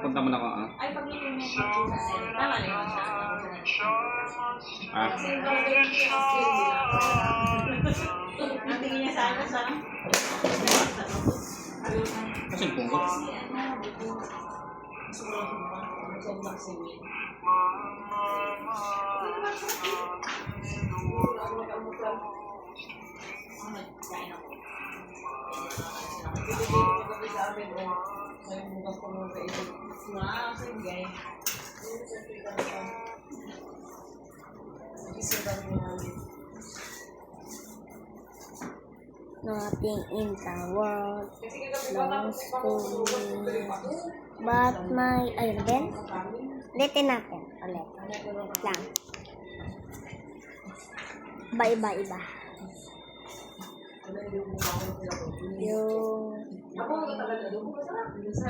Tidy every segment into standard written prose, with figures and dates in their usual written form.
Punta mo na ka, ah? Ay, pag-itin mo siya. Tama na yun siya. Ah? Ang tingin niya sana sa... Kasi pungkot. Nothing in the world belongs to me but my... Ayun din? Ulitin natin. Ulit. Lang. Iba. Yung... Alam ko sa...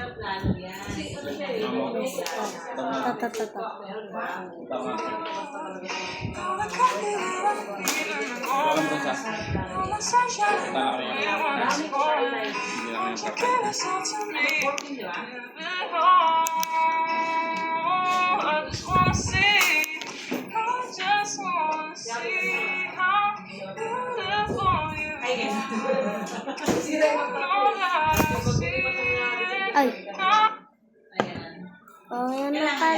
Ay! Oh, yan na pala.